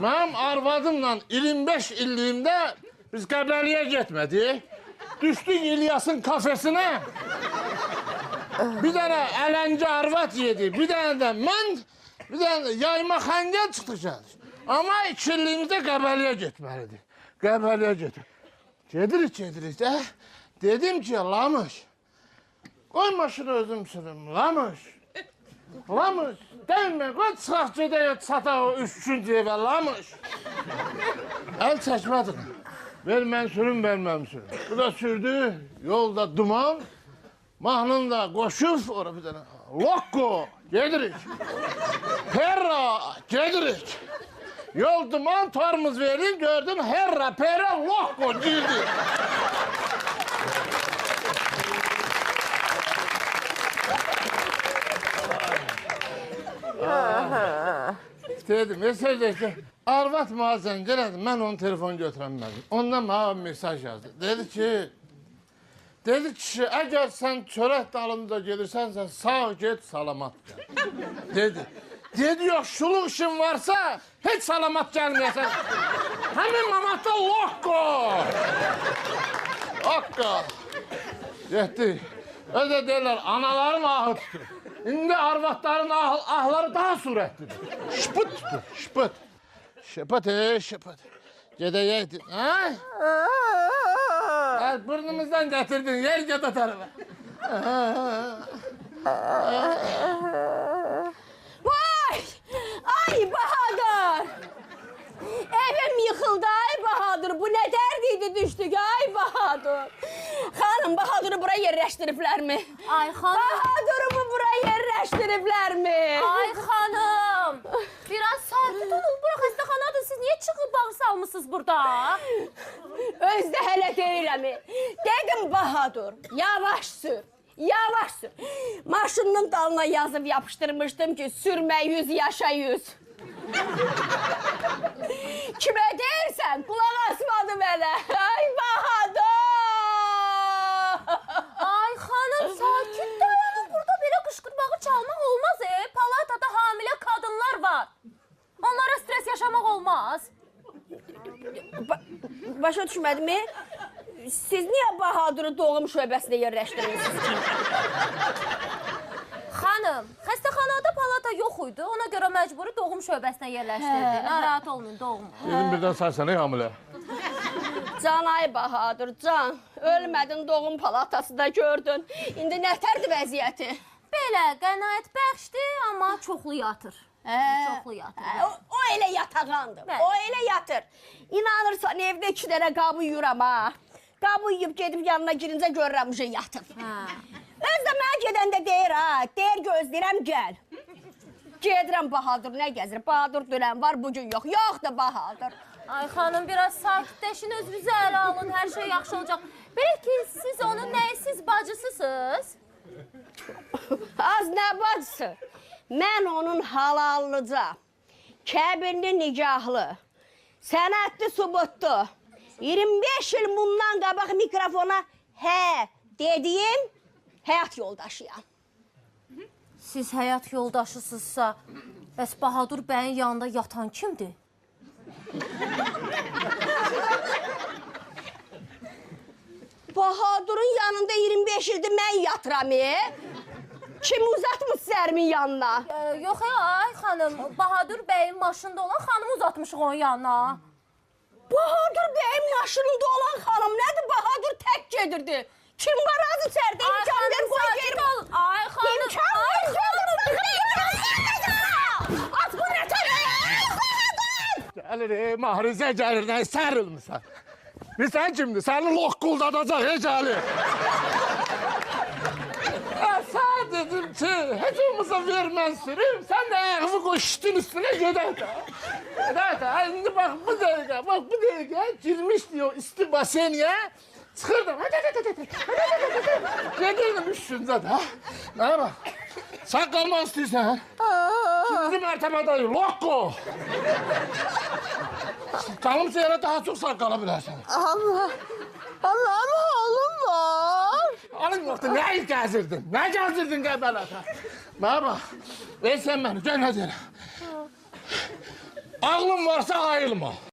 Mənim arvadımla 25 illiyimdə biz Qəbləliyə getmədik. Düşdük İlyasın kafesine. Bir tane ələnci arvad yedi. Bir tane de mən, bir tane de yayma xəngəl çıxdıq gəldik. Ama ikiliyimizdə Qəbəliyə getməlidir. Qəbəliyə gedirik də. Dedim ki, Lamış, qoy maşını özüm sürüm, Lamış. Lamış, dəyme, qoy çıxaq gedək çataq o 3-cü evə, Lamış. Əl çəkmədin. Ver mən sürüm, verməm sürüm. Bu da sürdü, yolda duman. Mahnın da qoşuf, orada bir tane. Lokko, gedirik. Perra, gedirik. Yol duman, tormuz verin, gördün, herra, perra, lokko, girdi. Dedim, mesajlaşdı. Arvat mağazan gələdi, mən onun telefonu götürəmədim. Ondan bana mesaj yazdı. Dedi ki, əgər sən çörək dalında gedirsənsə, sağ get, salamat gəl. Dedi, yox, şuluq işin varsa, heç salamat gəlməyəsən. Həmin mamatda lokko. Lokko. Getdi. Öyle derler, anaların ahı tutur. İndi arvatların ahları daha surətlidir. Şıpıt tutur, şıpıt. Şıpıt. Gedəyəkdir. Ha? Burnumuzdan getirdin, yer ged o tarafa. Vay! Ay Bahadır! Evim yıkıldı ay Bahadır. Bu ne derdiydi düştük ay Bahadır. Hanım Bahadır'ı buraya yerleştiripler mi? Ay hanım. Bahadır'ımı buraya yerleştiripler mi? Ay hanım. Biraz sakin olun. Bura xəstəxanadır. Siz niye çıkıp bağ salmışsınız burada? Özde hele değil mi? Dedim Bahadır, yavaş sür. Yavaş sür. Maşının dalına yazıp yapıştırmıştım ki sürme 100 yaşa 100. Kime dersen kulak asmadım hele. Ay Bahadır. Ay hanım sakin dayanın. Burada böyle kışkırtmağı çalmak olmaz. Palatada hamile kadınlar var. Onlara stres yaşamak olmaz. Başa düşmədim mi? Siz niye Bahadır'ı doğum şöbəsində yerləşdirirsiniz ki? Hanım, xəstəxanada palata yox idi. Ona görə məcburi doğum şöbəsinə yerləşdirdi. Narahat olmayın, doğum. Dedim birdən sərsənə hamilə. Can ay Bahadır, can. Ölmədin, doğum palatası da gördün. İndi nətərdir vəziyyəti? Belə qənaət bəxşdir, amma çoxlu yatır. Çoxlu yatır. O elə yatağandır. Bəli. O elə yatır. İnanırsan evdə 2 dənə qabı yuyuram ha. Qabı yuyub gedib yanına girince görürəm uje yatıb. Öz də mənə gedəndə deyir ha. Deyir gözləyirəm gəl. Gedirəm Bahadır nə gəzir? Bahadır dönən var bugün yox. Yox da Bahadır. Ay xanım, biraz sakitləşin, özünüzü ələ alın, hər şey yaxşı olacaq. Belki siz onun nəyisiz bacısısınız? Az nə bacısı? Mən onun halallıca, kəbirli nikahlı, sənətli subutlu, 25 il bundan qabaq mikrofona hə dediyim həyat yoldaşıyam. Siz həyat yoldaşısınızsa, bəs Bahadır bəyin yanında yatan kimdir? Bahadır'ın yanında 25 ildir mən yatıram. Kim uzatmış sərimin yanına? Yox ay xanım, Bahadır bəyin maşında olan xanımı uzatmışıq onun yanına. Bahadır bəyin maşınında olan xanım nədir? Bahadır tək gedirdi. Kim var az içərdə? Ay İmkan ver, xanım, qoy sakit verim. olun. Ay xanım, İmkan ver, at bu nətər? Gəlir, mahrizə gəlir, nə sərilmirsən. Bilsən kimdir? Səni lokkuldadacaq, gəlir. Sən dedim ki, heç olmasa ver mən sürüm, sən də ayağımı qoy şitin üstünə gedək də. Gedək də, indi bax bu dəqiqə girmişdi o isti baseniyə, çıxırdım. Gedirdim üstündə də. Mənə bax, sən qalmaq istəyirsən, ikinci mərtəbədəyim, lokko. Qalımsa yerə daha çox sağ qala bilərsən. Allah'ım oğlum var. Alın yoktu, ne gəzirdin? Ne gəzirdin Qəbələtə? Bana bax, ver sən məni, gel nə deyirəm. Ağlın varsa ayılma.